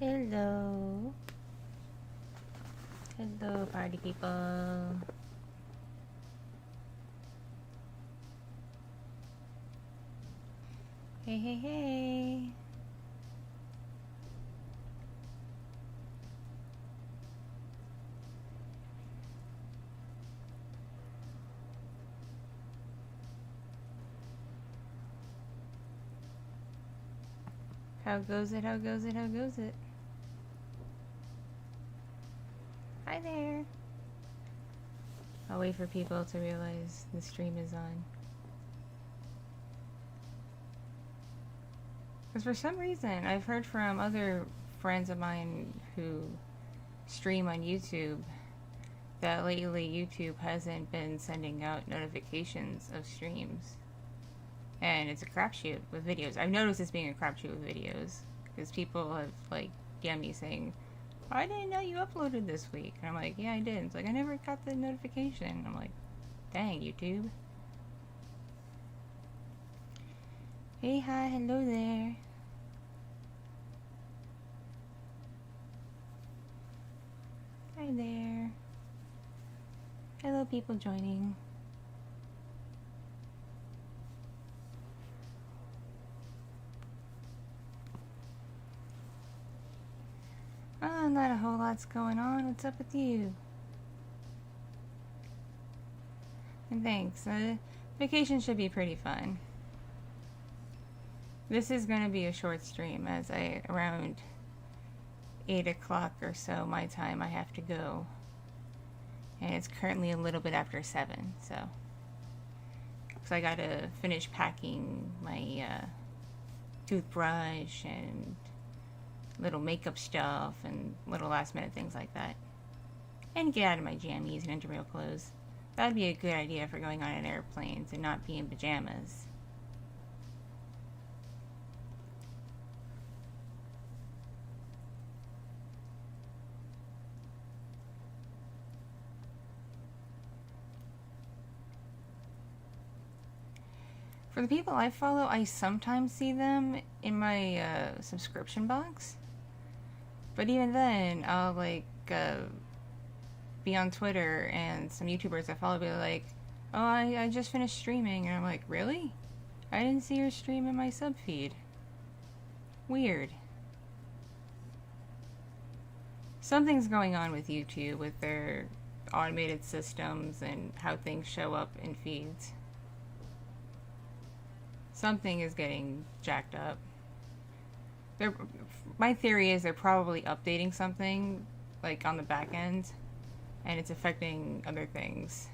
Hello. Hello, party people. Hey, hey, hey. How goes it? How goes it? How goes it? Hi there. I'll wait for people to realize the stream is on. Because for some reason, I've heard from other friends of mine who stream on YouTube that lately YouTube hasn't been sending out notifications of streams. And it's a crapshoot with videos. I've noticed this being a crapshoot with videos. Because people have, like, DM'd me saying, I didn't know you uploaded this week. And I'm like, yeah, I did. It's like, I never got the notification. I'm like, dang, YouTube. Hey, hi, hello there. Hi there. Hello, people joining. Oh, not a whole lot's going on. What's up with you? And thanks. Vacation should be pretty fun. This is going to be a short stream as around 8 o'clock or so my time I have to go. And it's currently a little bit after 7, so I gotta finish packing my toothbrush and little makeup stuff and little last minute things like that. And get out of my jammies and into real clothes. That'd be a good idea for going on an airplane to not be in pajamas. For the people I follow, I sometimes see them in my subscription box. But even then, I'll like be on Twitter and some YouTubers I follow be like, oh, I just finished streaming. And I'm like, really? I didn't see your stream in my sub feed. Weird. Something's going on with YouTube with their automated systems and how things show up in feeds. Something is getting jacked up. My theory is they're probably updating something, like on the back end, and it's affecting other things.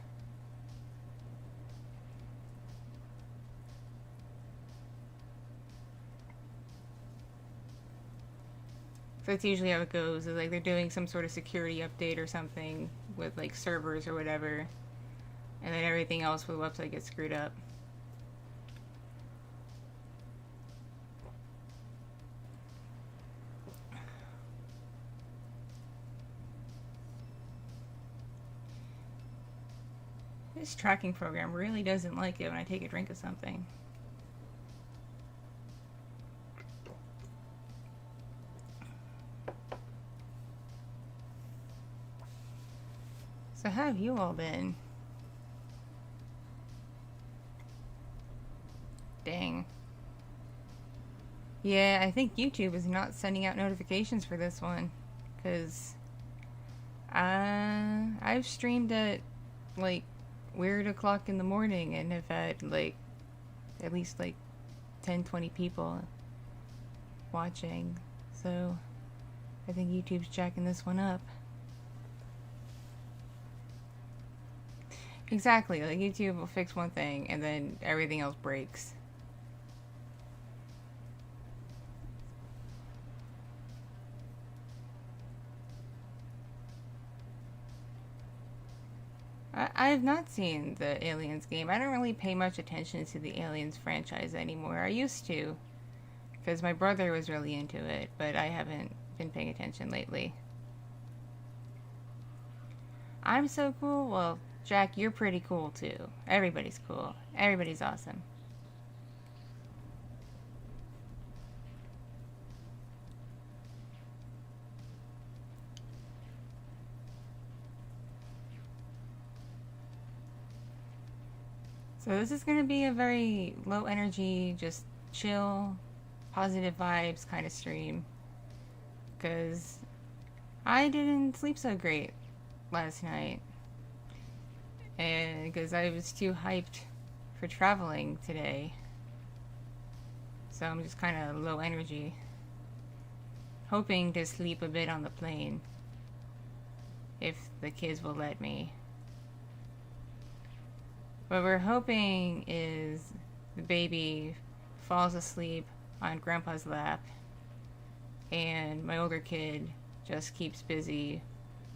So that's usually how it goes. Is like they're doing some sort of security update or something with like servers or whatever, and then everything else with the website gets screwed up. This tracking program really doesn't like it when I take a drink of something. So how have you all been? Dang. Yeah, I think YouTube is not sending out notifications for this one. Because I've streamed at like weird o'clock in the morning and have had like at least like 10-20 people watching, so I think YouTube's jacking this one up. Exactly, like YouTube will fix one thing and then everything else breaks. I have not seen the Aliens game. I don't really pay much attention to the Aliens franchise anymore. I used to, because my brother was really into it, but I haven't been paying attention lately. I'm so cool? Well, Jack, you're pretty cool too. Everybody's cool. Everybody's awesome. So this is going to be a very low energy, just chill, positive vibes kind of stream. Because I didn't sleep so great last night. And because I was too hyped for traveling today. So I'm just kind of low energy. Hoping to sleep a bit on the plane. If the kids will let me. What we're hoping is the baby falls asleep on Grandpa's lap, and my older kid just keeps busy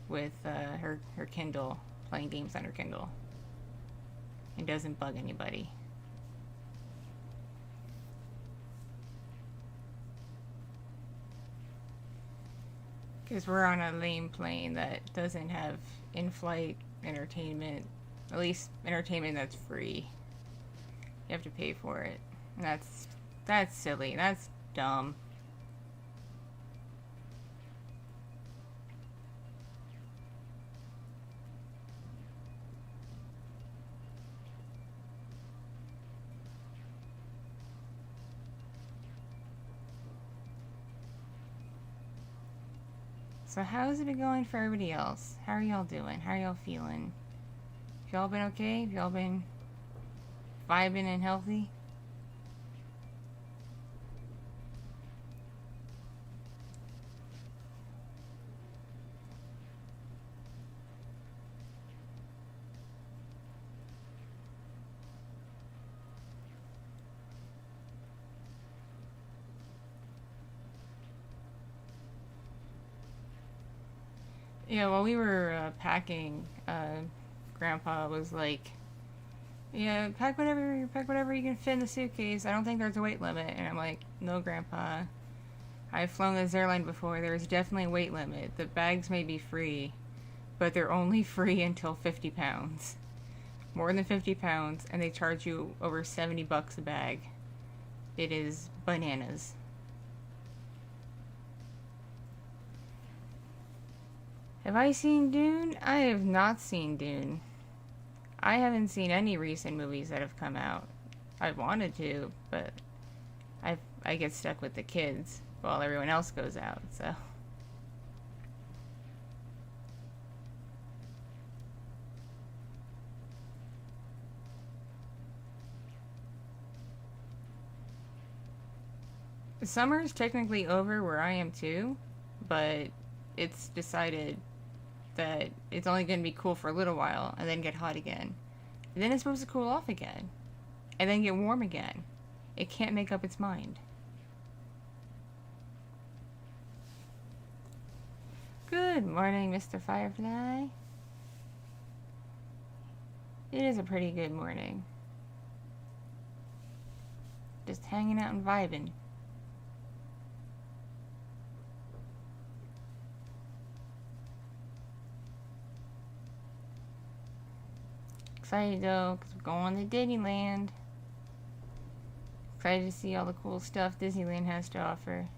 with her Kindle, playing games on her Kindle, and doesn't bug anybody. Because we're on a lame plane that doesn't have in-flight entertainment. At least entertainment that's free. You have to pay for it. And that's silly. That's dumb. So how's it been going for everybody else? How are y'all doing? How are y'all feeling? Have y'all been okay? Have y'all been vibing and healthy? Yeah, while we were packing, Grandpa was like, "Yeah, pack whatever you can fit in the suitcase. I don't think there's a weight limit." And I'm like, "No, Grandpa. I've flown this airline before. There's definitely a weight limit. The bags may be free, but they're only free until 50 pounds. More than 50 pounds, and they charge you over $70 a bag. It is bananas." Have I seen Dune? I have not seen Dune. I haven't seen any recent movies that have come out. I wanted to, but I get stuck with the kids while everyone else goes out, so. Summer's technically over where I am too, but it's decided that it's only going to be cool for a little while and then get hot again. And then it's supposed to cool off again. And then get warm again. It can't make up its mind. Good morning, Mr. Firefly. It is a pretty good morning. Just hanging out and vibing. Excited though, because we're going to Disneyland. Excited to see all the cool stuff Disneyland has to offer.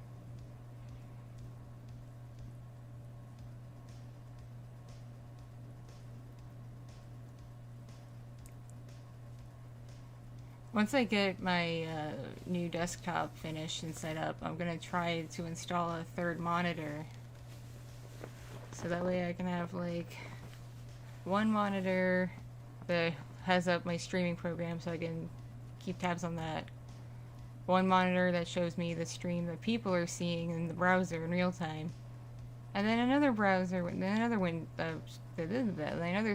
Once I get my new desktop finished and set up, I'm going to try to install a third monitor. So that way I can have like one monitor that has up my streaming program so I can keep tabs on that. One monitor that shows me the stream that people are seeing in the browser in real time. And then another browser, another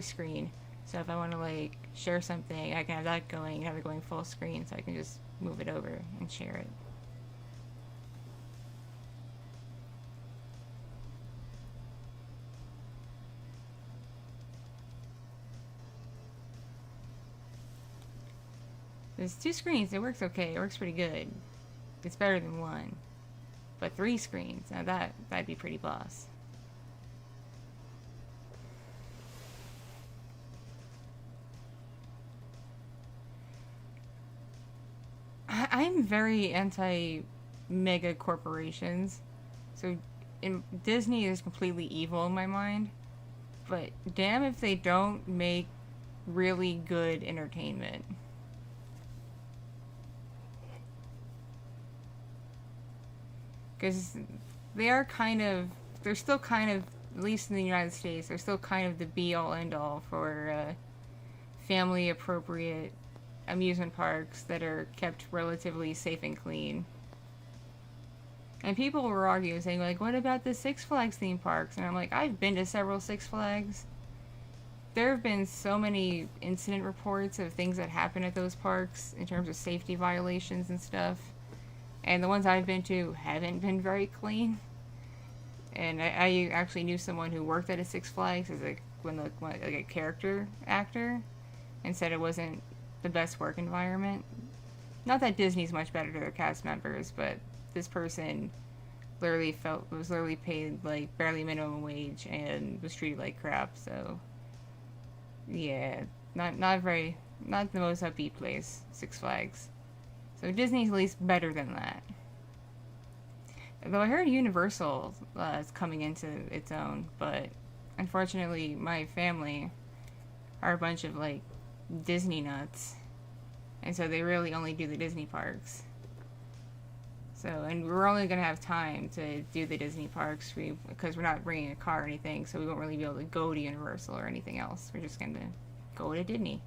screen. So if I want to like share something, I can have that going, have it going full screen so I can just move it over and share it. There's two screens, it works okay, it works pretty good. It's better than one. But 3 screens, now that'd be pretty boss. I'm very anti mega corporations. So Disney is completely evil in my mind. But damn if they don't make really good entertainment. because they are kind of, they're still kind of, at least in the United States, they're still kind of the be-all end-all for family-appropriate amusement parks that are kept relatively safe and clean. And people were arguing, saying, like, what about the Six Flags theme parks? And I'm like, I've been to several Six Flags. There have been so many incident reports of things that happen at those parks in terms of safety violations and stuff. And the ones I've been to haven't been very clean. And I actually knew someone who worked at a Six Flags as like a character actor, and said it wasn't the best work environment. Not that Disney's much better to their cast members, but this person was literally paid like barely minimum wage and was treated like crap. So yeah, not the most upbeat place, Six Flags. So Disney's at least better than that. Though I heard Universal is coming into its own, but unfortunately my family are a bunch of like Disney nuts, and so they really only do the Disney parks. So, and we're only going to have time to do the Disney parks because we're not bringing a car or anything, so we won't really be able to go to Universal or anything else. We're just going to go to Disney.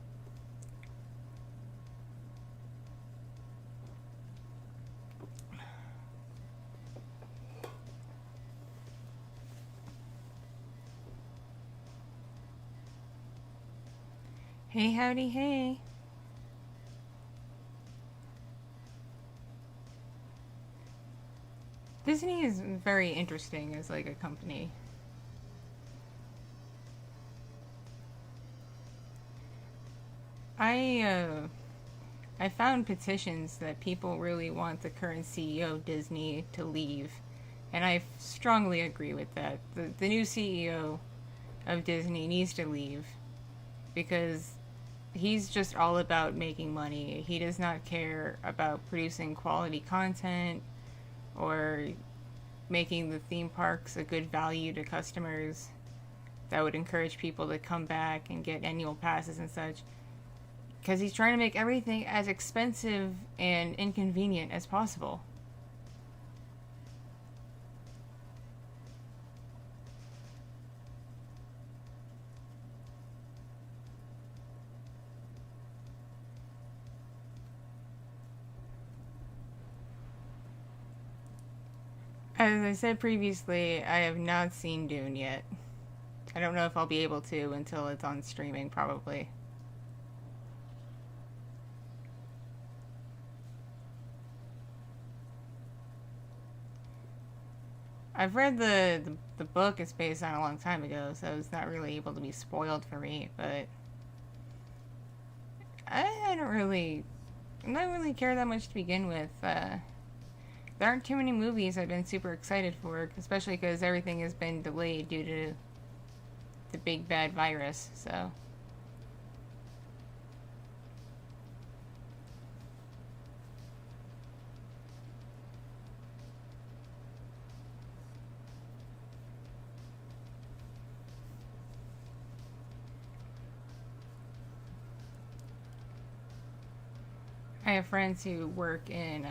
Hey, howdy, hey. Disney is very interesting as like a company. I found petitions that people really want the current CEO of Disney to leave, and I strongly agree with that. The new CEO of Disney needs to leave because he's just all about making money. He does not care about producing quality content or making the theme parks a good value to customers that would encourage people to come back and get annual passes and such. Because he's trying to make everything as expensive and inconvenient as possible. As I said previously, I have not seen Dune yet. I don't know if I'll be able to until it's on streaming, probably. I've read the book it's based on a long time ago, so it's not really able to be spoiled for me, but I don't really care that much to begin with. There aren't too many movies I've been super excited for, especially because everything has been delayed due to the big bad virus, so. I have friends who work in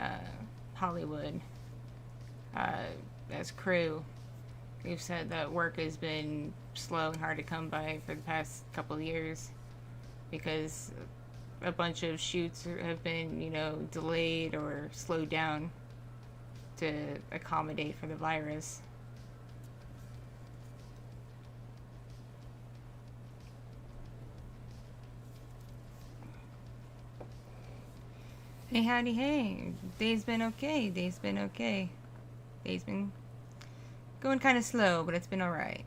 Hollywood as crew who've said that work has been slow and hard to come by for the past couple of years because a bunch of shoots have been, delayed or slowed down to accommodate for the virus. Hey, howdy, hey. Day's been okay. Day's been okay. Day's been going kind of slow, but it's been alright.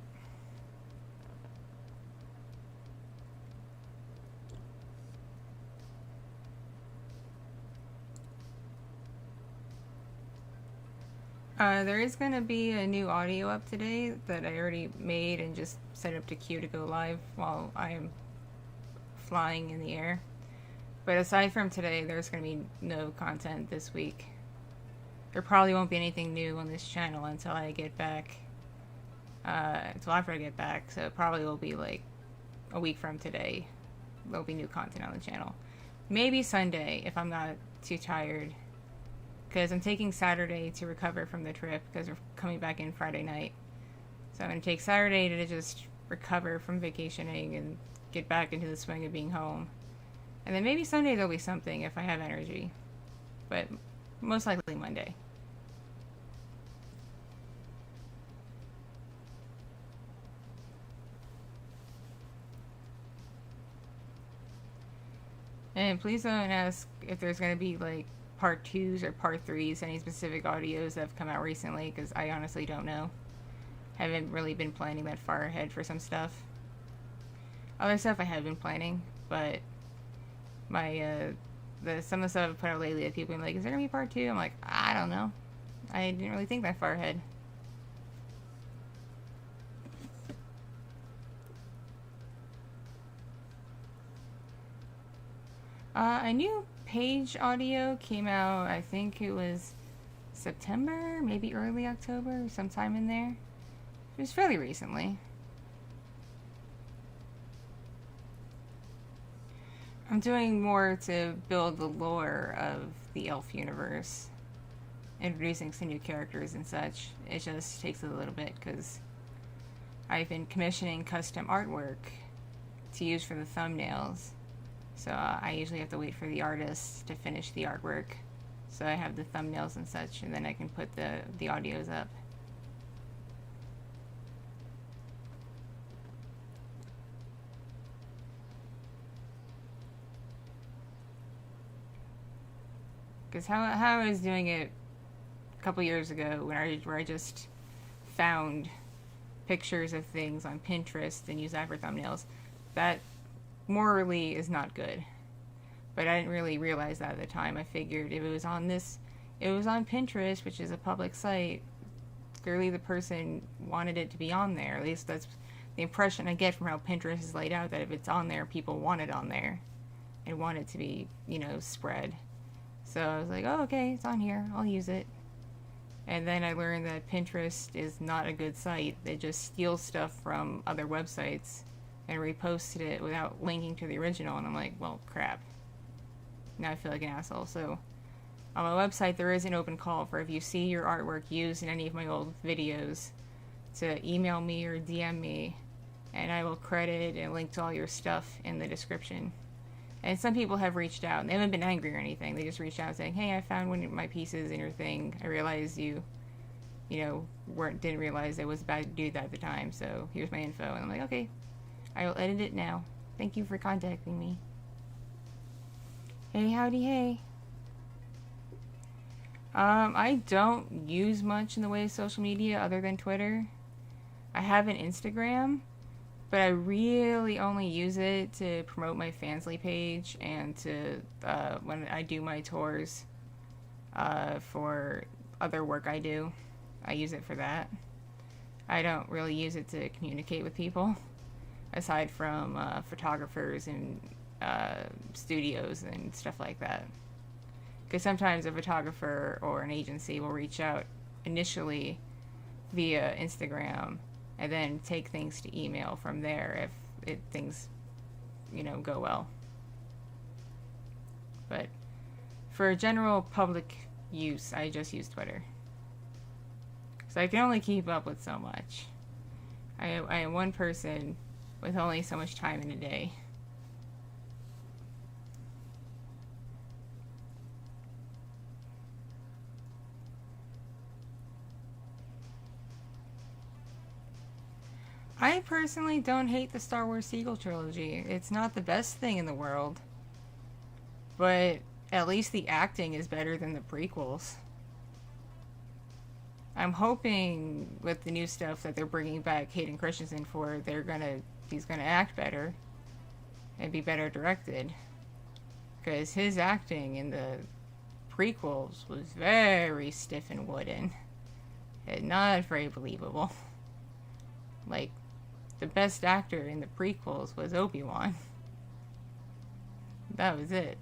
There is going to be a new audio up today that I already made and just set up to queue to go live while I am flying in the air. But aside from today, there's going to be no content this week. There probably won't be anything new on this channel until I get back. Until after I get back, so it probably will be like a week from today. There'll be new content on the channel. Maybe Sunday, if I'm not too tired because I'm taking Saturday to recover from the trip because we're coming back in Friday night. So I'm going to take Saturday to just recover from vacationing and get back into the swing of being home. And then maybe Sunday there'll be something if I have energy. But most likely Monday. And please don't ask if there's going to be like part 2s or part 3s, any specific audios that have come out recently, because I honestly don't know. Haven't really been planning that far ahead for some stuff. Other stuff I have been planning, but my some of the stuff I've put out lately that people are like, is there gonna be part 2? I'm like, I don't know. I didn't really think that far ahead. A new page audio came out, I think it was September, maybe early October, sometime in there. It was fairly recently. I'm doing more to build the lore of the elf universe, introducing some new characters and such. It just takes a little bit because I've been commissioning custom artwork to use for the thumbnails. So I usually have to wait for the artists to finish the artwork. So I have the thumbnails and such, and then I can put the audios up. Because how I was doing it a couple years ago where I just found pictures of things on Pinterest and used that for thumbnails, that morally is not good. But I didn't really realize that at the time. I figured if it was on Pinterest, which is a public site, clearly the person wanted it to be on there. At least that's the impression I get from how Pinterest is laid out, that if it's on there, people want it on there and want it to be, spread. So I was like, oh, okay, it's on here. I'll use it. And then I learned that Pinterest is not a good site. They just steal stuff from other websites and reposted it without linking to the original. And I'm like, well, crap. Now I feel like an asshole. So on my website, there is an open call for if you see your artwork used in any of my old videos to email me or DM me, and I will credit and link to all your stuff in the description. And some people have reached out, and they haven't been angry or anything. They just reached out saying, hey, I found one of my pieces in your thing. I realized you didn't realize I was about to do that at the time, so here's my info. And I'm like, okay, I will edit it now. Thank you for contacting me. Hey, howdy, hey. I don't use much in the way of social media other than Twitter. I have an Instagram, but I really only use it to promote my Fansly page and to when I do my tours for other work I do. I use it for that. I don't really use it to communicate with people, aside from photographers and studios and stuff like that. Because sometimes a photographer or an agency will reach out initially via Instagram and then take things to email from there if things, go well. But for general public use, I just use Twitter. So I can only keep up with so much. I am one person with only so much time in a day. I personally don't hate the Star Wars sequel trilogy. It's not the best thing in the world, but at least the acting is better than the prequels. I'm hoping with the new stuff that they're bringing back Hayden Christensen for, he's gonna act better and be better directed, because his acting in the prequels was very stiff and wooden and not very believable. Like, the best actor in the prequels was Obi-Wan. That was it.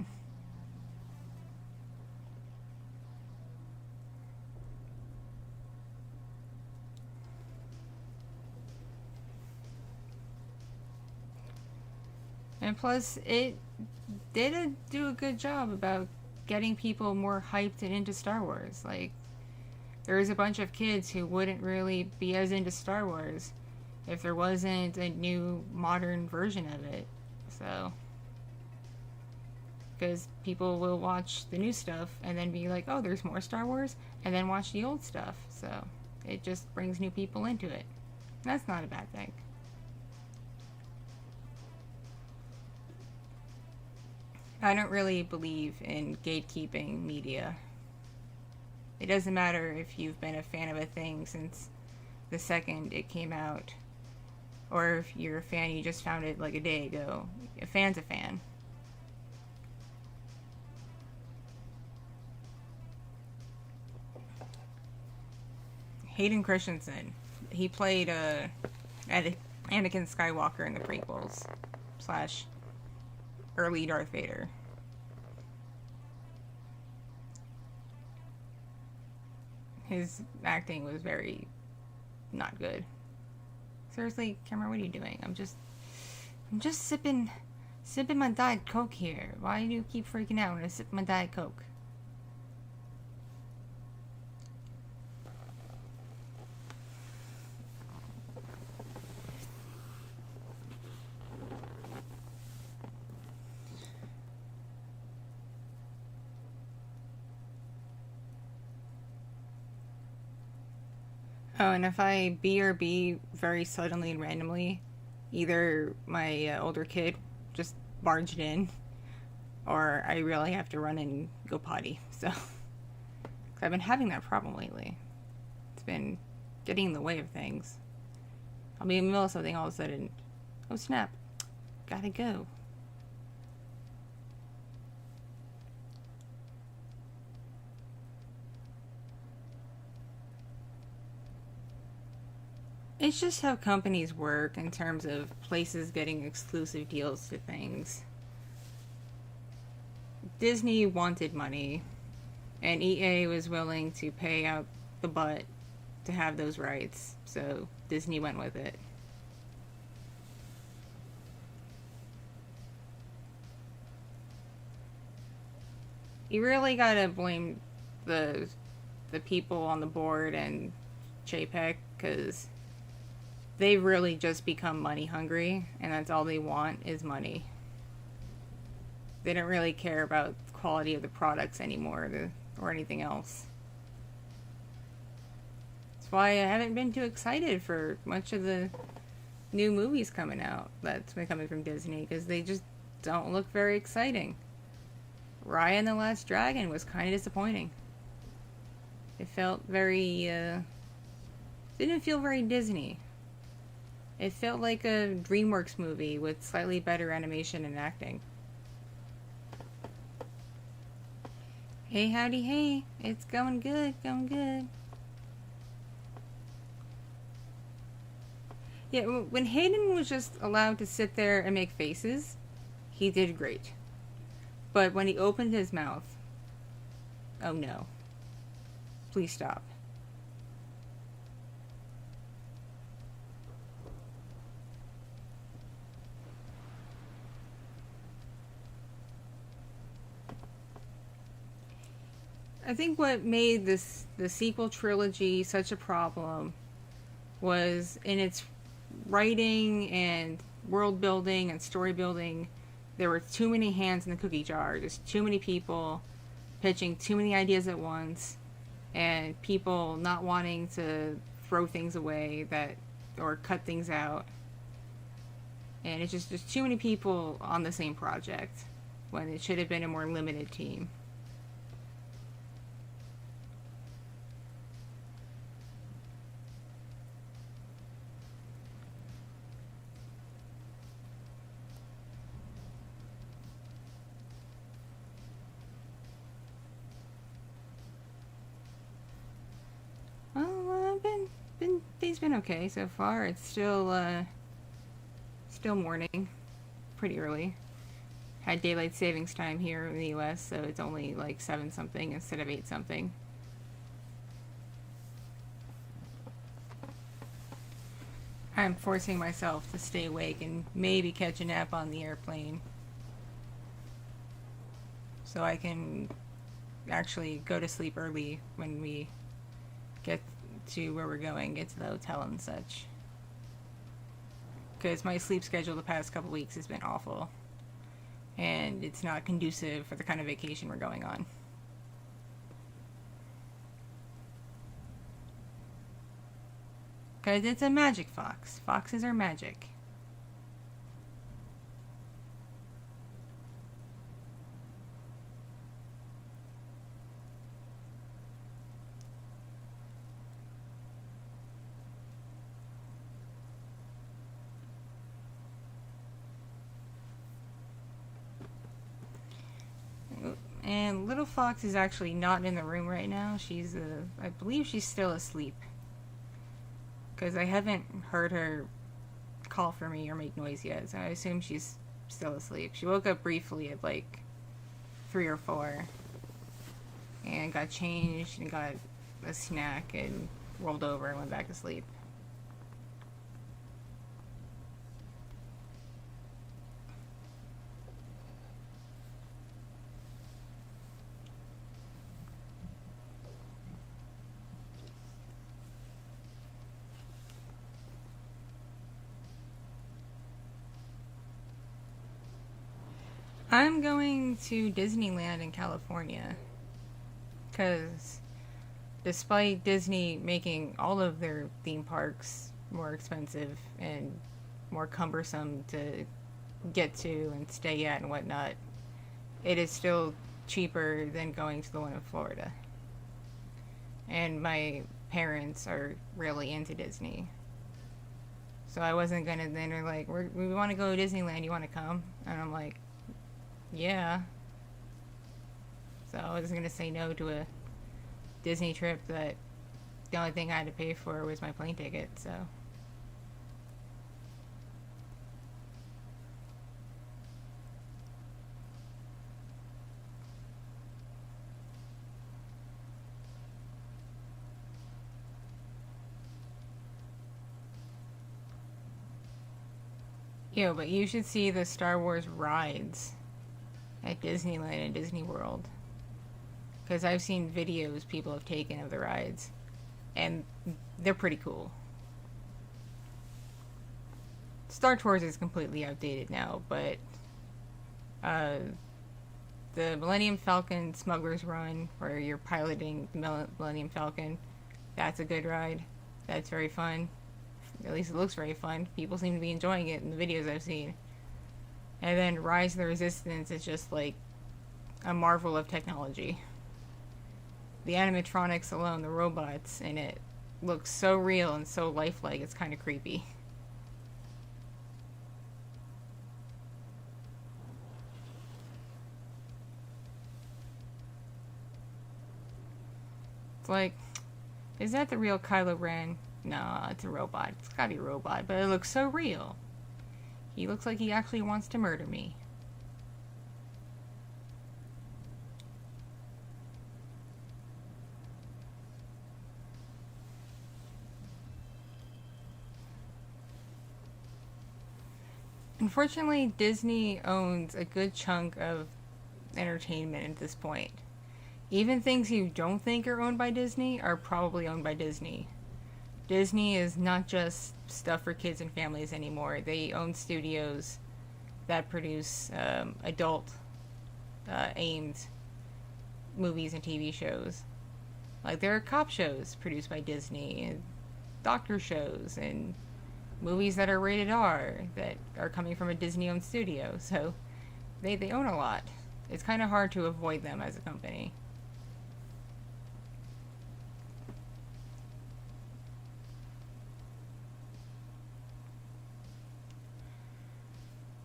And plus, it did do a good job about getting people more hyped and into Star Wars. Like, there's a bunch of kids who wouldn't really be as into Star Wars if there wasn't a new modern version of it. So, because people will watch the new stuff and then be like, oh, there's more Star Wars, and then watch the old stuff. So, it just brings new people into it. That's not a bad thing. I don't really believe in gatekeeping media. It doesn't matter if you've been a fan of a thing since the second it came out, or if you're a fan, you just found it like a day ago. A fan's a fan. Hayden Christensen. He played Anakin Skywalker in the prequels / early Darth Vader. His acting was very not good. Seriously, camera, what are you doing? I'm just sipping my Diet Coke here. Why do you keep freaking out when I sip my Diet Coke? Oh, and if I BRB very suddenly and randomly, either my older kid just barged in, or I really have to run and go potty. So, 'cause I've been having that problem lately. It's been getting in the way of things. I'll be in the middle of something, all of a sudden, oh snap, gotta go. It's just how companies work in terms of places getting exclusive deals to things. Disney wanted money, and EA was willing to pay out the butt to have those rights, so Disney went with it. You really gotta blame the people on the board and JPEG, because they've really just become money hungry, and that's all they want is money. They don't really care about the quality of the products anymore or anything else. That's why I haven't been too excited for much of the new movies coming out that's been coming from Disney, because they just don't look very exciting. Raya and the Last Dragon was kind of disappointing. It felt very, didn't feel very Disney. It felt like a DreamWorks movie with slightly better animation and acting. Hey, howdy, hey. It's going good, going good. Yeah, when Hayden was just allowed to sit there and make faces, he did great. But when he opened his mouth, oh no. Please stop. I think what made the sequel trilogy such a problem was in its writing and world building and story building. There were too many hands in the cookie jar, just too many people pitching too many ideas at once, and people not wanting to throw things away or cut things out. And it's just too many people on the same project when it should have been a more limited team. Day's been okay so far. It's still morning, pretty early. Had daylight savings time here in the US, so it's only like 7 something instead of 8 something. I'm forcing myself to stay awake and maybe catch a nap on the airplane, so I can actually go to sleep early when we get to where we're going, get to the hotel and such. Because my sleep schedule the past couple weeks has been awful. And it's not conducive for the kind of vacation we're going on. Because it's a magic fox. Foxes are magic. And Little Fox is actually not in the room right now. I believe she's still asleep. Because I haven't heard her call for me or make noise yet, so I assume she's still asleep. She woke up briefly at like 3 or 4 and got changed and got a snack and rolled over and went back to sleep. I'm going to Disneyland in California because despite Disney making all of their theme parks more expensive and more cumbersome to get to and stay at and whatnot, it is still cheaper than going to the one in Florida. And my parents are really into Disney. So I wasn't gonna, then they're like, we want to go to Disneyland, you want to come? And I'm like, yeah. So I was gonna say no to a Disney trip that the only thing I had to pay for was my plane ticket, so. Yo, but you should see the Star Wars rides at Disneyland and Disney World. Because I've seen videos people have taken of the rides. And they're pretty cool. Star Tours is completely outdated now, but the Millennium Falcon Smuggler's Run, where you're piloting the Millennium Falcon, that's a good ride. That's very fun. At least it looks very fun. People seem to be enjoying it in the videos I've seen. And then Rise of the Resistance is just like a marvel of technology. The animatronics alone, the robots in it, look so real and so lifelike, it's kind of creepy. It's like, is that the real Kylo Ren? No, it's a robot. It's gotta be a robot, but it looks so real. He looks like he actually wants to murder me. Unfortunately, Disney owns a good chunk of entertainment at this point. Even things you don't think are owned by Disney are probably owned by Disney. Disney is not just stuff for kids and families anymore. They own studios that produce adult aimed movies and TV shows. Like there are cop shows produced by Disney and doctor shows and movies that are rated R that are coming from a Disney owned studio. So they own a lot. It's kind of hard to avoid them as a company.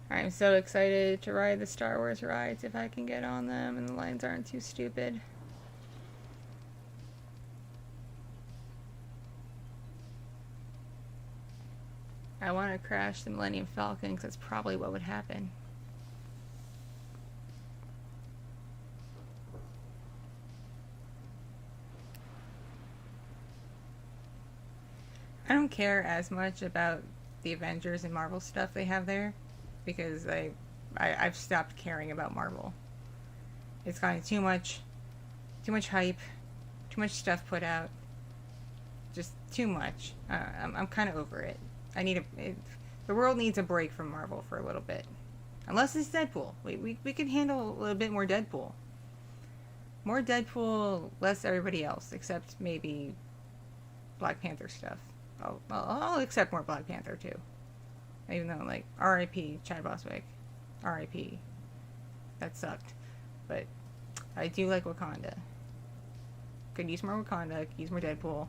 I'm so excited to ride the Star Wars rides if I can get on them and the lines aren't too stupid. I want to crash the Millennium Falcon because that's probably what would happen. I don't care as much about the Avengers and Marvel stuff they have there because I've stopped caring about Marvel. It's gotten too much Too much hype. Too much stuff put out. Just too much. I'm kind of over it. The world needs a break from Marvel for a little bit. Unless it's Deadpool. We can handle a little bit more Deadpool. More Deadpool, less everybody else, except maybe Black Panther stuff. I'll accept more Black Panther too. Even though, like, R.I.P. Chad Boswick. R.I.P. That sucked. But I do like Wakanda. Could use more Wakanda, could use more Deadpool.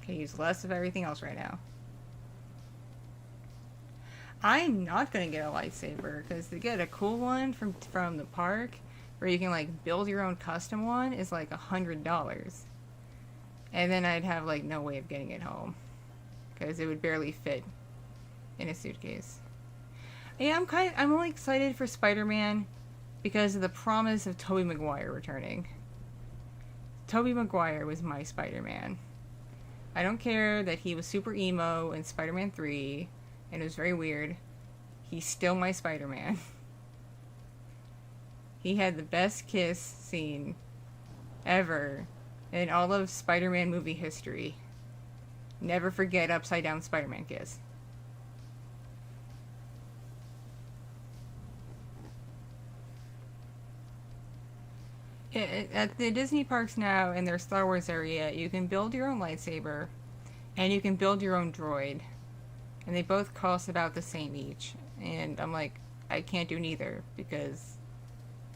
Could use less of everything else right now. I'm not gonna get a lightsaber, because to get a cool one from the park, where you can, like, build your own custom one, is like $100. And then I'd have, like, no way of getting it home. Because it would barely fit in a suitcase. Yeah, I'm only excited for Spider-Man because of the promise of Tobey Maguire returning. Tobey Maguire was my Spider-Man. I don't care that he was super emo in Spider-Man 3, and it was very weird. He's still my Spider-Man. He had the best kiss scene ever in all of Spider-Man movie history. Never forget upside down Spider-Man kiss. At the Disney parks now, in their Star Wars area, you can build your own lightsaber, and you can build your own droid. And they both cost about the same each. And I'm like, I can't do neither, because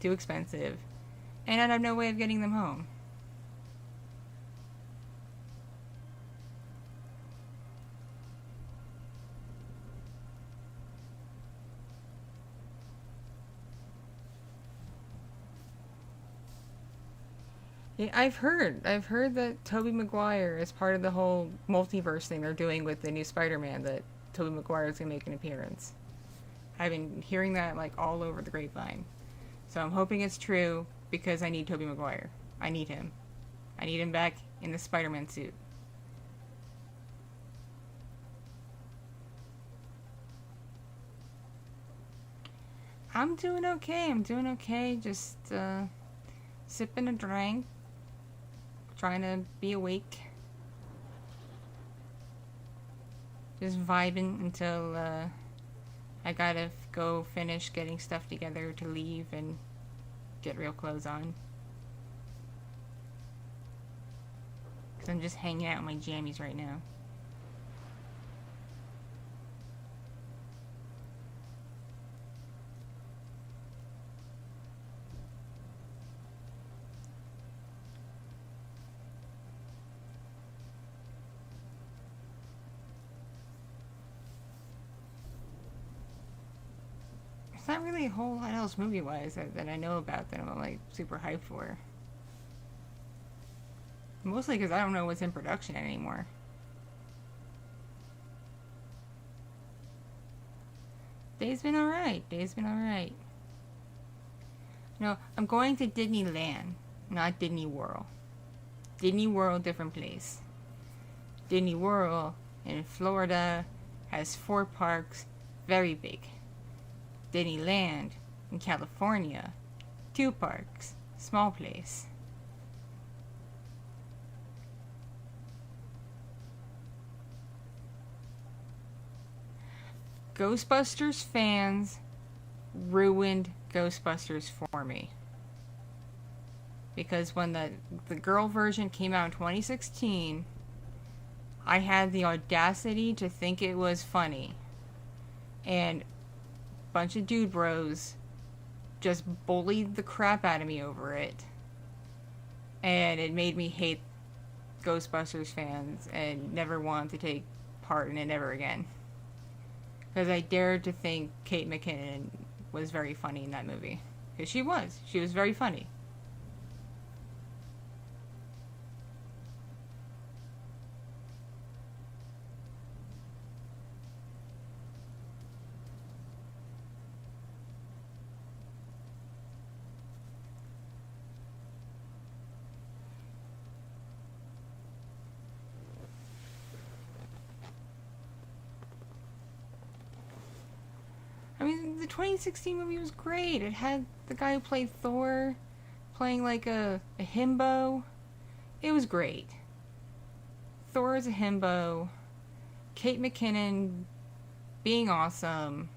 too expensive. And I'd have no way of getting them home. Yeah, I've heard that Tobey Maguire is part of the whole multiverse thing they're doing with the new Spider-Man, that Tobey Maguire is going to make an appearance. I've been hearing that, like, all over the grapevine. So I'm hoping it's true, because I need Tobey Maguire. I need him. I need him back in the Spider-Man suit. I'm doing okay. Just, sipping a drink. Trying to be awake. Just vibing until, I gotta go finish getting stuff together to leave and get real clothes on. Because I'm just hanging out in my jammies right now. There's not really a whole lot else movie-wise that I know about that I'm, like, super hyped for. Mostly because I don't know what's in production anymore. Day's been alright. No, I'm going to Disneyland, not Disney World. Disney World, different place. Disney World in Florida has 4 parks, very big. Disneyland in California, 2 parks, small place. Ghostbusters fans ruined Ghostbusters for me. Because when the girl version came out in 2016, I had the audacity to think it was funny. And a bunch of dude bros just bullied the crap out of me over it. And it made me hate Ghostbusters fans and never want to take part in it ever again. Because I dared to think Kate McKinnon was very funny in that movie. Because she was. She was very funny. I mean, the 2016 movie was great. It had the guy who played Thor, playing like a himbo. It was great. Thor as a himbo. Kate McKinnon being awesome.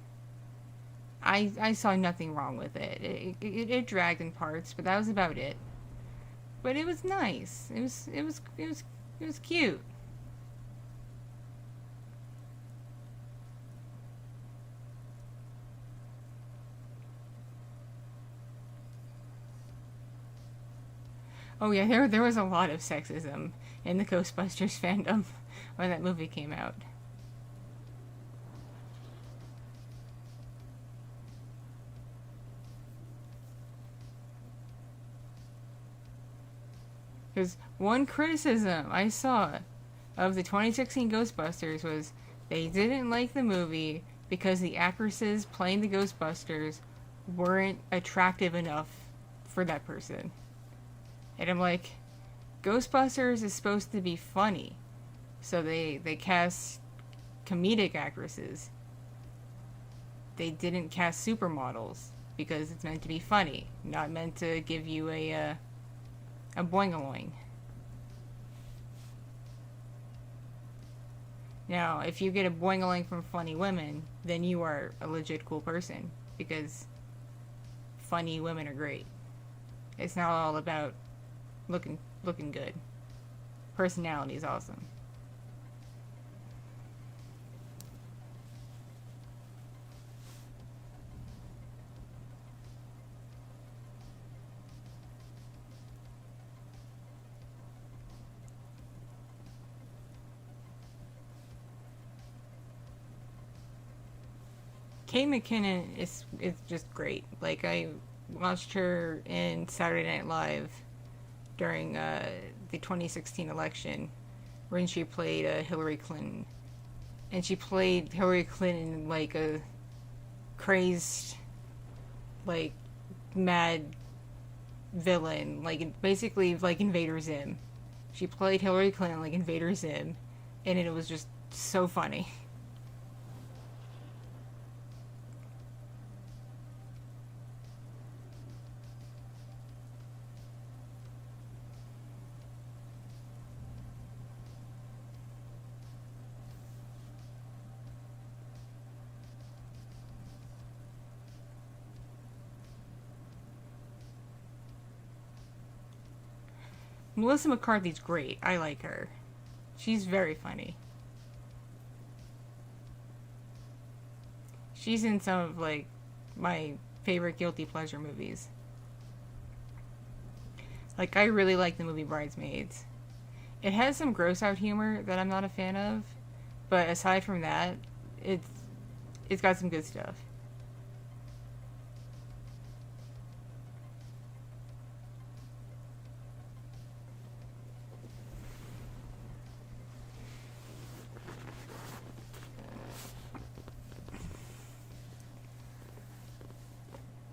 I saw nothing wrong with it. It dragged in parts, but that was about it. But it was nice. It was cute. Oh yeah, there was a lot of sexism in the Ghostbusters fandom when that movie came out. Because one criticism I saw of the 2016 Ghostbusters was they didn't like the movie because the actresses playing the Ghostbusters weren't attractive enough for that person. And I'm like, Ghostbusters is supposed to be funny. So they cast comedic actresses. They didn't cast supermodels because it's meant to be funny, not meant to give you a boing-a-loing. Now, if you get a boing-a-loing from funny women, then you are a legit cool person because funny women are great. It's not all about looking good. Personality is awesome. Kate McKinnon is just great. Like I watched her in Saturday Night Live during the 2016 election, when she played Hillary Clinton, and she played Hillary Clinton like a crazed, like mad villain, like basically like Invader Zim. She played Hillary Clinton like Invader Zim, and it was just so funny. Melissa McCarthy's great. I like her. She's very funny. She's in some of like my favorite guilty pleasure movies. Like I really like the movie Bridesmaids. It has some gross out humor that I'm not a fan of, but aside from that, it's it's got some good stuff.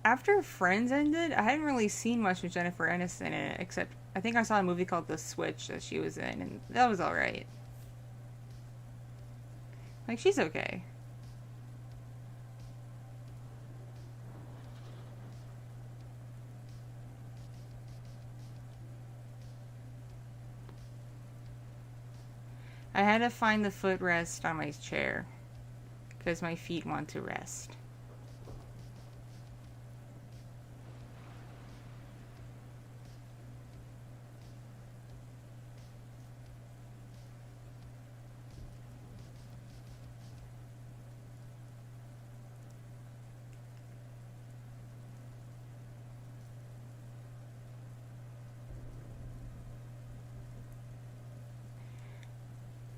After Friends ended, I hadn't really seen much of Jennifer Aniston in it, except I think I saw a movie called The Switch that she was in, and that was alright. Like, she's okay. I had to find the footrest on my chair, because my feet want to rest.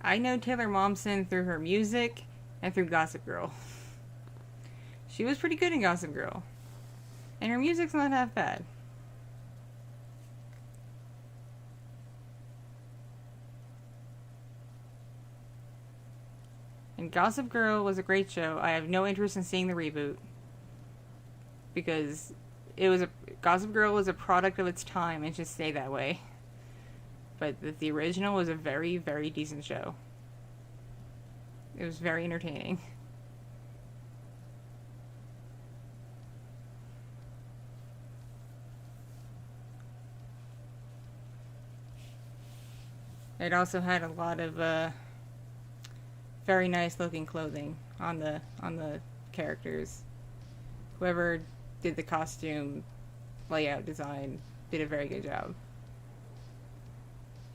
I know Taylor Momsen through her music and through Gossip Girl. She was pretty good in Gossip Girl. And her music's not half bad. And Gossip Girl was a great show. I have no interest in seeing the reboot. Because it was a Gossip Girl was a product of its time and should stay that way. But the original was a very, very decent show. It was very entertaining. It also had a lot of very nice looking clothing on the characters. Whoever did the costume layout design did a very good job.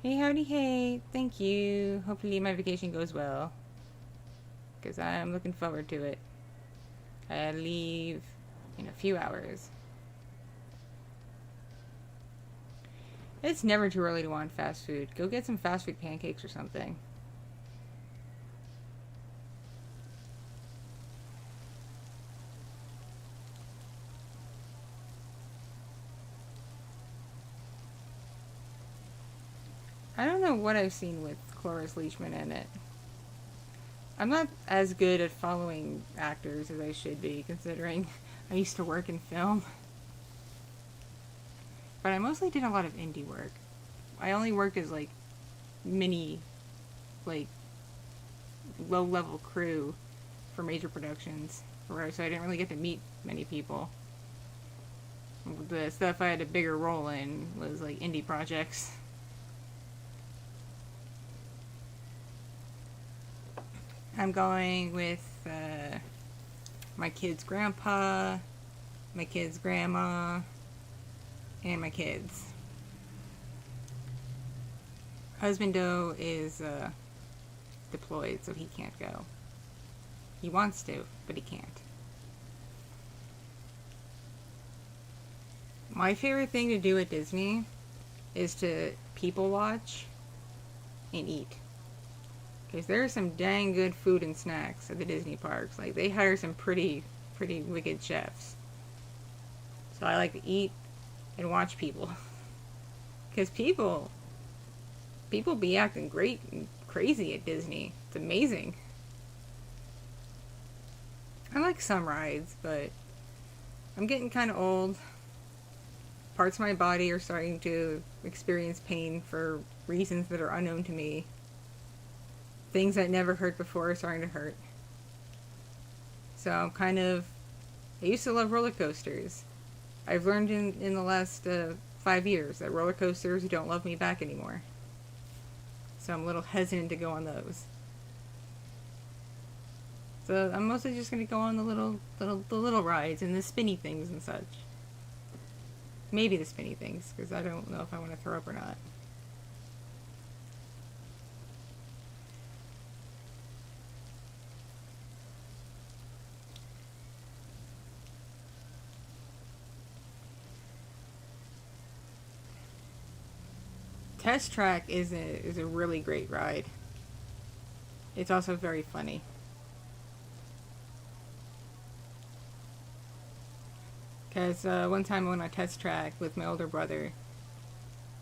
Hey, howdy, hey. Thank you. Hopefully my vacation goes well. Because I'm looking forward to it. I leave in a few hours. It's never too early to want fast food. Go get some fast food pancakes or something. I don't know what I've seen with Cloris Leachman in it. I'm not as good at following actors as I should be, considering I used to work in film. But I mostly did a lot of indie work. I only worked as, like, mini, like, low-level crew for major productions, so I didn't really get to meet many people. The stuff I had a bigger role in was, like, indie projects. I'm going with my kid's grandpa, my kid's grandma, and my kids. Husbando is deployed, so he can't go. He wants to, but he can't. My favorite thing to do at Disney is to people watch and eat. Because there's some dang good food and snacks at the Disney parks. Like, they hire some pretty wicked chefs. So I like to eat and watch people. Because people be acting great and crazy at Disney. It's amazing. I like some rides, but I'm getting kind of old. Parts of my body are starting to experience pain for reasons that are unknown to me. Things that never hurt before are starting to hurt. So I'm I used to love roller coasters. I've learned in the last 5 years that roller coasters don't love me back anymore. So I'm a little hesitant to go on those. So I'm mostly just going to go on the little rides and the spinny things and such. Maybe the spinny things, because I don't know if I want to throw up or not. Test Track is a really great ride. It's also very funny. Because one time I went on Test Track with my older brother,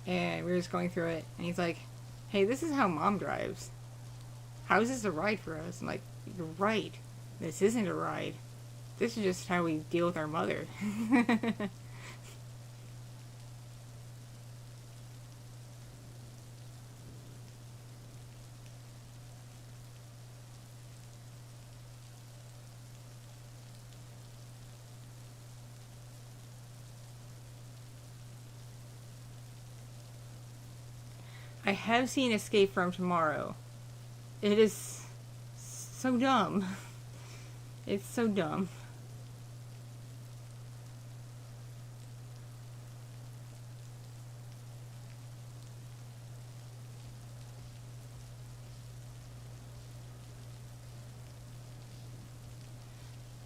and we were just going through it, and he's like, "Hey, this is how Mom drives. How is this a ride for us?" I'm like, "You're right. This isn't a ride. This is just how we deal with our mother." I have seen Escape from Tomorrow. It is so dumb. It's so dumb.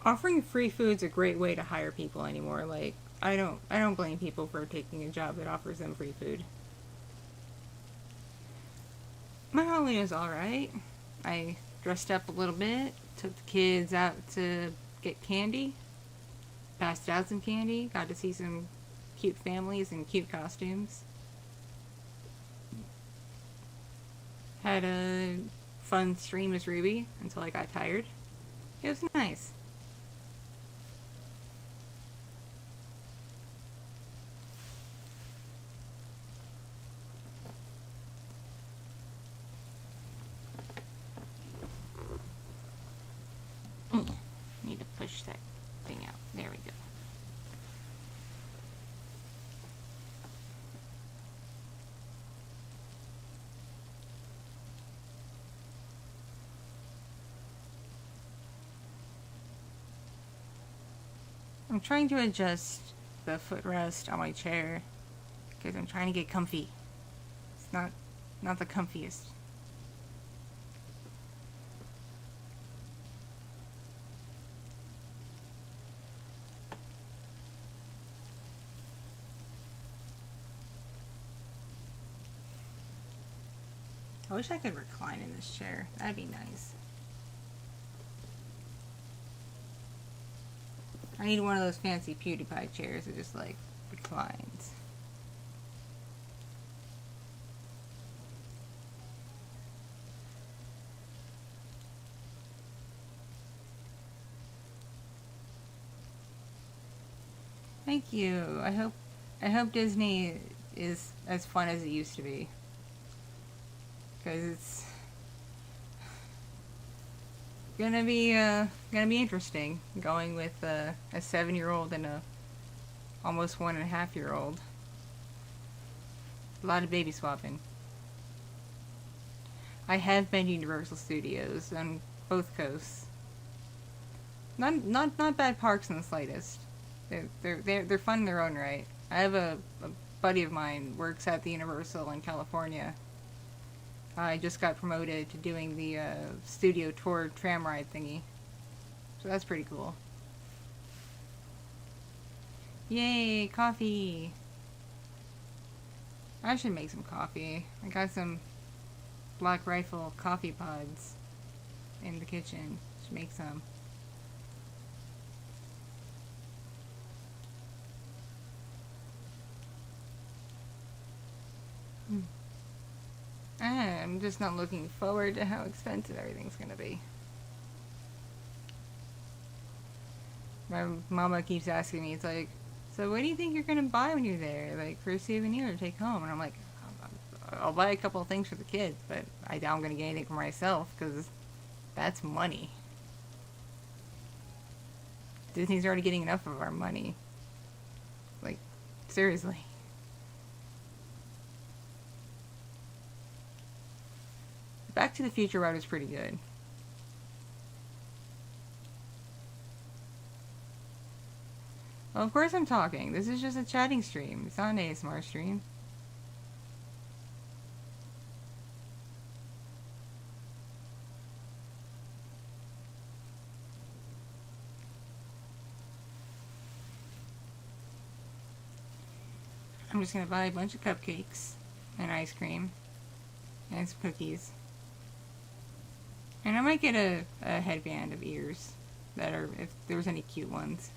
Offering free food's a great way to hire people anymore. Like, I don't blame people for taking a job that offers them free food. My Halloween was alright. I dressed up a little bit, took the kids out to get candy, passed out some candy, got to see some cute families in cute costumes. Had a fun stream as Ruby until I got tired. It was nice. Need to push that thing out. There we go. I'm trying to adjust the footrest on my chair because I'm trying to get comfy. It's not the comfiest. I wish I could recline in this chair. That'd be nice. I need one of those fancy PewDiePie chairs that just like reclines. Thank you. I hope Disney is as fun as it used to be. Because it's gonna be interesting going with a 7-year-old and a almost 1.5-year-old. A lot of baby swapping. I have been to Universal Studios on both coasts. Not bad parks in the slightest. They're fun in their own right. I have a buddy of mine works at the Universal in California. I just got promoted to doing the studio tour tram ride thingy. So that's pretty cool. Yay, coffee! I should make some coffee. I got some Black Rifle coffee pods in the kitchen. Should make some. I'm just not looking forward to how expensive everything's gonna be. My mama keeps asking me, it's like, so what do you think you're gonna buy when you're there? Like, for a souvenir to take home? And I'm like, I'll buy a couple of things for the kids, but I doubt I'm gonna get anything for myself, because that's money. Disney's already getting enough of our money. Like, seriously. Back to the Future ride was pretty good. Well, of course I'm talking. This is just a chatting stream. It's not an ASMR stream. I'm just gonna buy a bunch of cupcakes and ice cream and some cookies. And I might get a headband of ears that are, if there was any cute ones.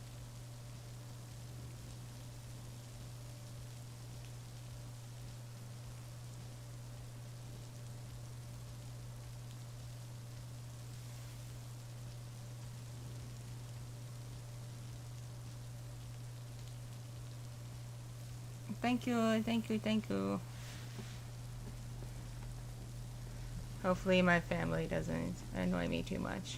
Thank you, thank you, thank you. Hopefully my family doesn't annoy me too much.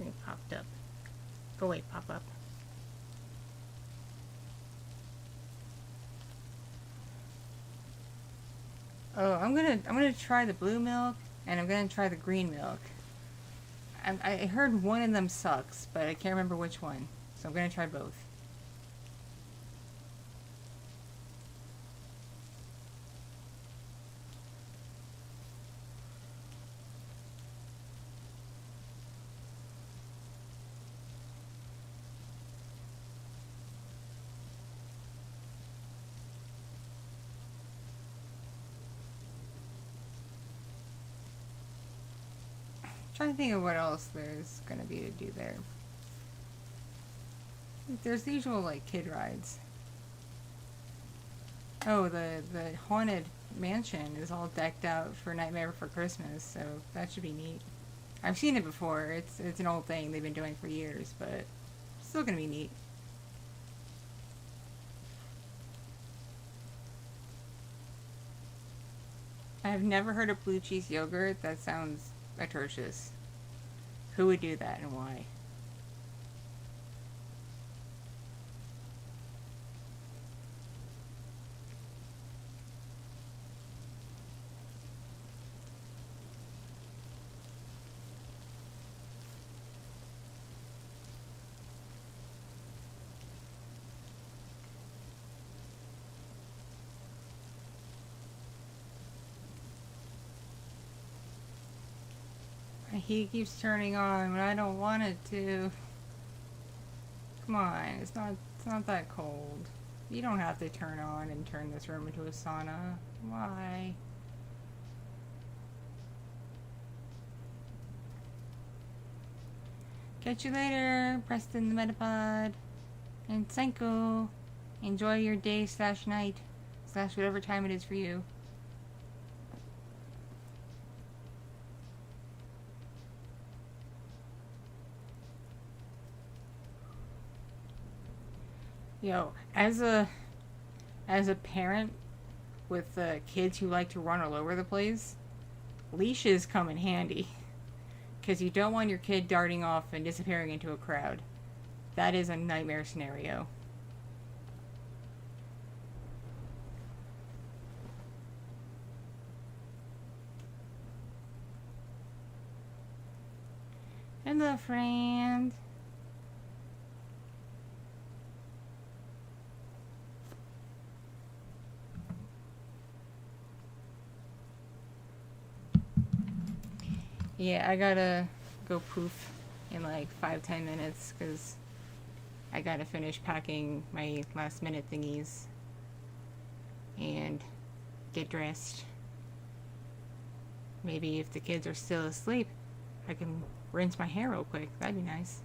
It popped up. Go away, pop up. Oh, I'm gonna try the blue milk, and I'm gonna try the green milk. I heard one of them sucks, but I can't remember which one. So I'm gonna try both. Trying to think of what else there's gonna be to do there. There's the usual like kid rides. Oh, the haunted mansion is all decked out for Nightmare Before Christmas, so that should be neat. I've seen it before. It's an old thing they've been doing for years, but Still gonna be neat. I've never heard of blue cheese yogurt. That sounds atrocious. Who would do that and why? My heat keeps turning on when I don't want it to. Come on, it's not that cold. You don't have to turn on and turn this room into a sauna. Why? Catch you later, Preston the Metapod. And Senko, enjoy your day / night / whatever time it is for you. Yo, as a parent with kids who like to run all over the place, leashes come in handy. Because you don't want your kid darting off and disappearing into a crowd. That is a nightmare scenario. Hello, friend. Yeah, I gotta go poof in like 5-10 minutes because I gotta finish packing my last minute thingies and get dressed. Maybe if the kids are still asleep, I can rinse my hair real quick. That'd be nice.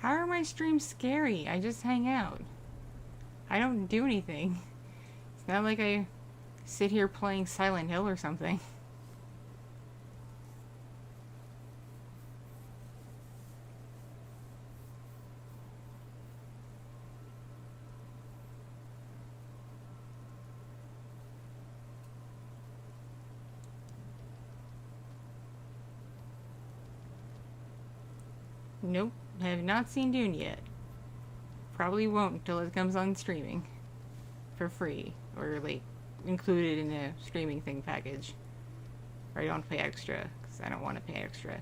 How are my streams scary? I just hang out. I don't do anything. It's not like I sit here playing Silent Hill or something. Nope, have not seen Dune yet. Probably won't until it comes on streaming. For free. Or like included in a streaming thing package. Or I don't pay extra, because I don't want to pay extra.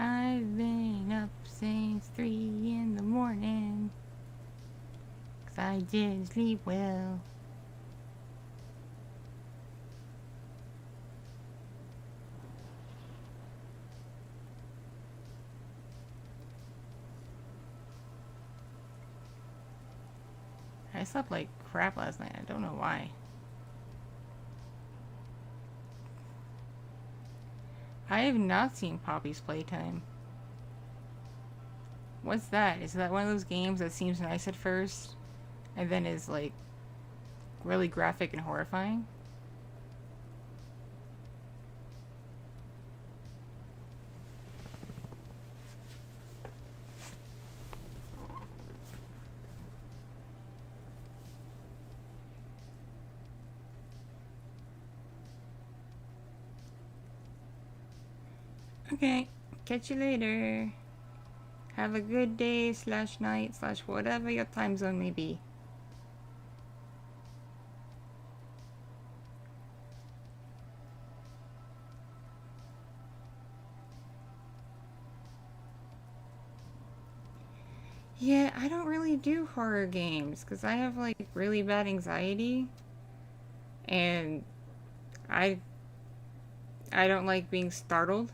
I've been up since 3 in the morning, 'cause I didn't sleep well. I slept like crap last night. I don't know why. I have not seen Poppy's Playtime. What's that? Is that one of those games that seems nice at first and then is like really graphic and horrifying? Okay, catch you later. Have a good day / night / whatever your time zone may be. Yeah, I don't really do horror games because I have like really bad anxiety and I don't like being startled.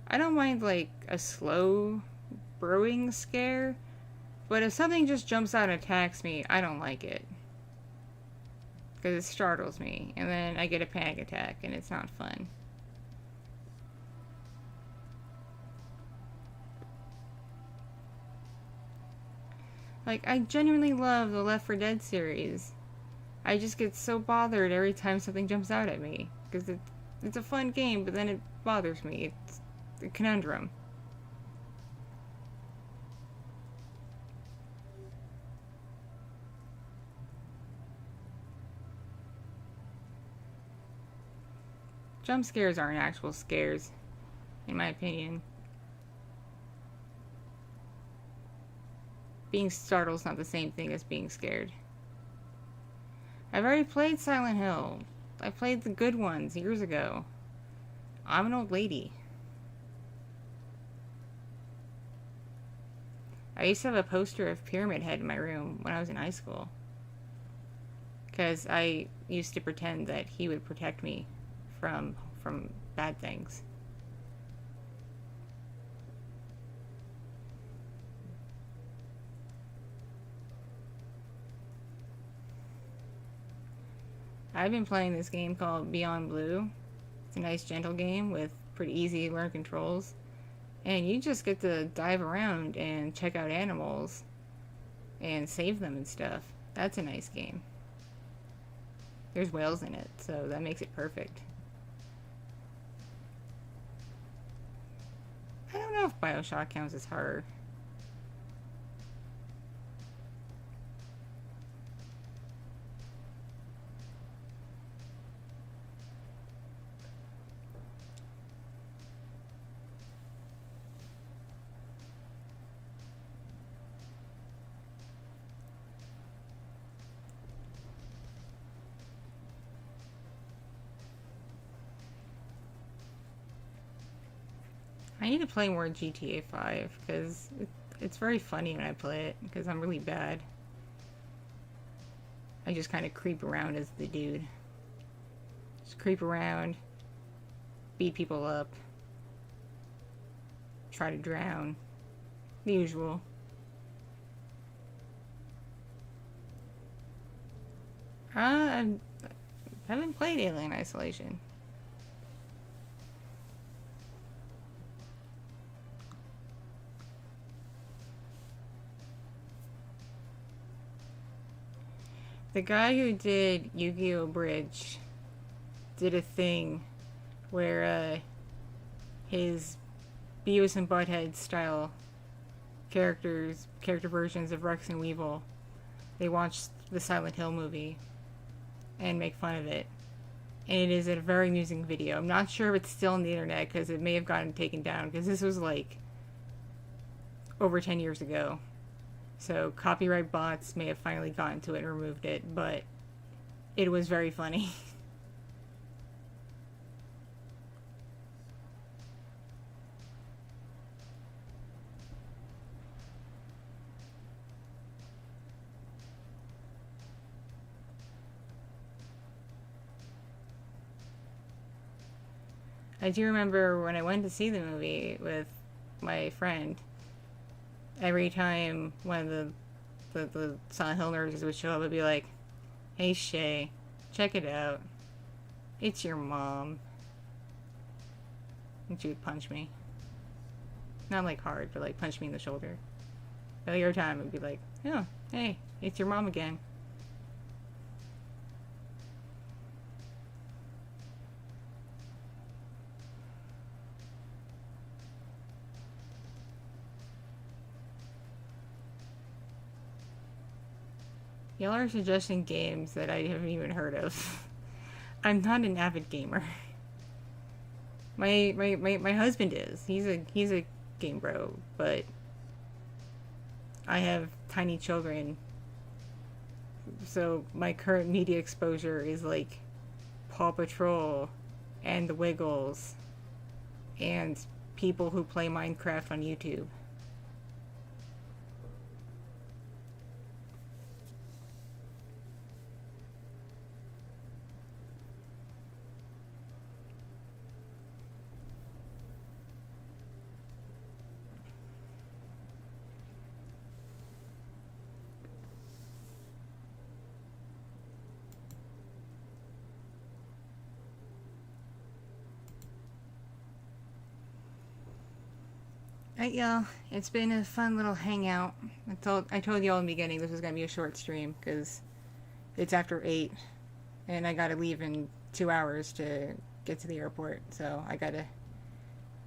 I don't mind like a slow brewing scare, but if something just jumps out and attacks me, I don't like it. Because it startles me, and then I get a panic attack, and it's not fun. Like, I genuinely love the Left 4 Dead series. I just get so bothered every time something jumps out at me. Because it's a fun game, but then it bothers me. It's a conundrum. Jump scares aren't actual scares, in my opinion. Being startled is not the same thing as being scared. I've already played Silent Hill. I played the good ones years ago. I'm an old lady. I used to have a poster of Pyramid Head in my room when I was in high school. Because I used to pretend that he would protect me from bad things. I've been playing this game called Beyond Blue. It's a nice, gentle game with pretty easy to learn controls. And you just get to dive around and check out animals and save them and stuff. That's a nice game. There's whales in it, so that makes it perfect. I don't know if BioShock counts as horror. I need to play more GTA 5 because it's very funny when I play it because I'm really bad. I just kind of creep around as the dude. Just creep around, beat people up, try to drown. The usual. I haven't played Alien Isolation. The guy who did Yu-Gi-Oh! Bridge did a thing where his Beavis and Butthead style character versions of Rex and Weevil, they watched the Silent Hill movie and make fun of it. And it is a very amusing video. I'm not sure if it's still on the internet because it may have gotten taken down because this was like over 10 years ago. So copyright bots may have finally gotten to it and removed it, but it was very funny. I do remember when I went to see the movie with my friend, every time one of the Silent Hill nerds would show up, I'd be like, "Hey Shay, check it out. It's your mom." And she would punch me. Not like hard, but like punch me in the shoulder. But every time I'd be like, "Oh, hey, it's your mom again." Y'all are suggesting games that I haven't even heard of. I'm not an avid gamer. My husband is. He's a game bro, but I have tiny children. So my current media exposure is like Paw Patrol and The Wiggles and people who play Minecraft on YouTube. Alright, y'all. It's been a fun little hangout. I told y'all in the beginning this was gonna be a short stream because it's after 8, and I gotta leave in 2 hours to get to the airport. So I gotta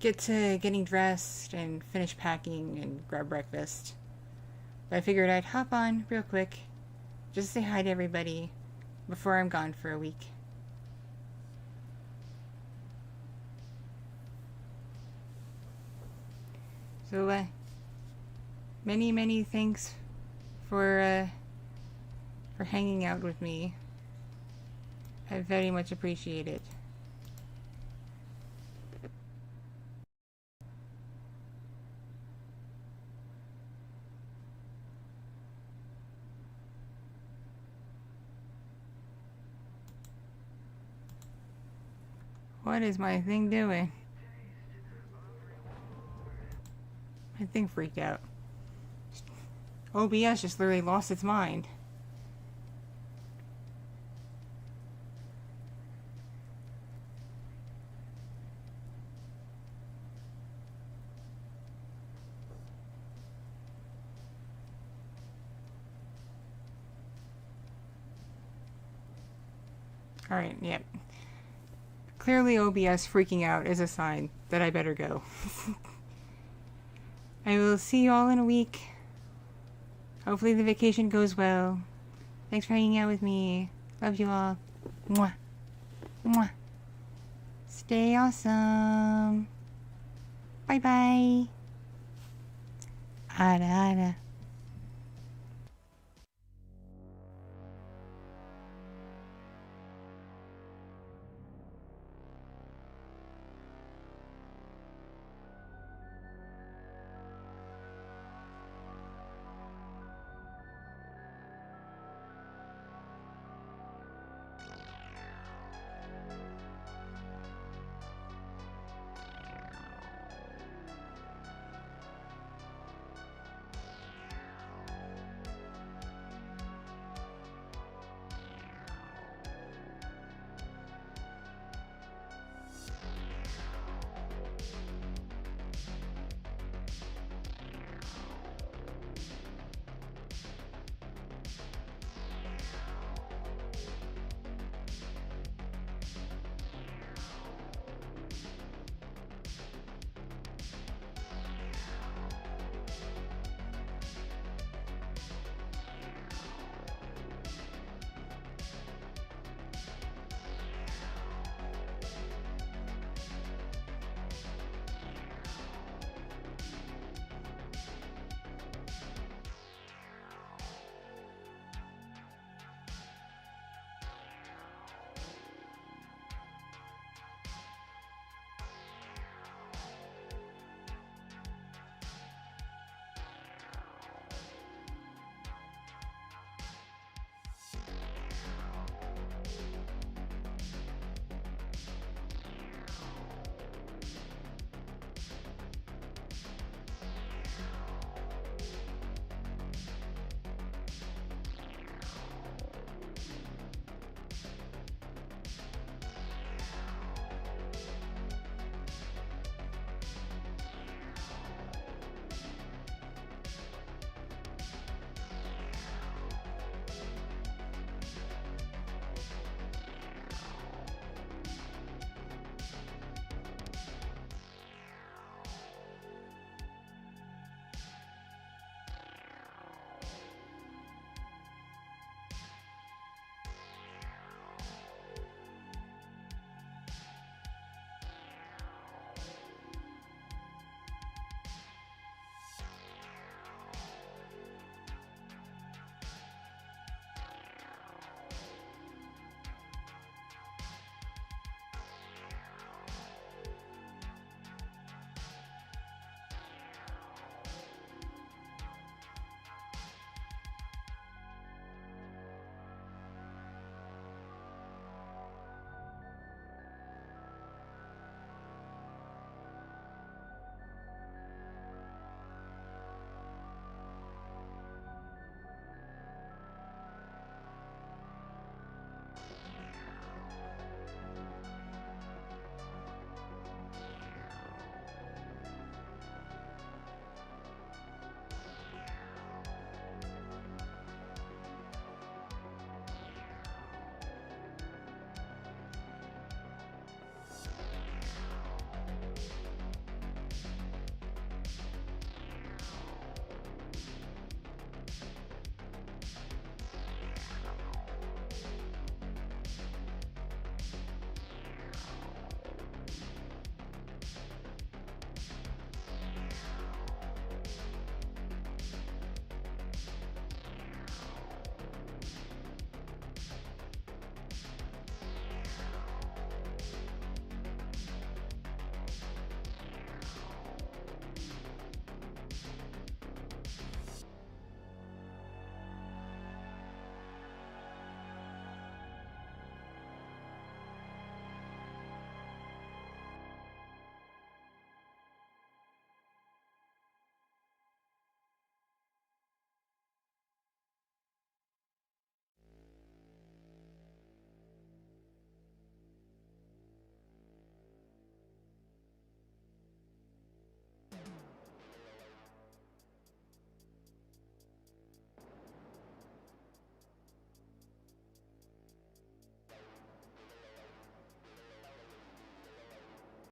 get to getting dressed and finish packing and grab breakfast. But I figured I'd hop on real quick, just say hi to everybody before I'm gone for a week. So, many thanks for hanging out with me. I very much appreciate it. What is my thing doing? My thing freaked out. OBS just literally lost its mind. Alright, yep. Clearly OBS freaking out is a sign that I better go. I will see you all in a week. Hopefully the vacation goes well. Thanks for hanging out with me. Love you all. Mwah. Mwah. Stay awesome. Bye bye. Ada ada.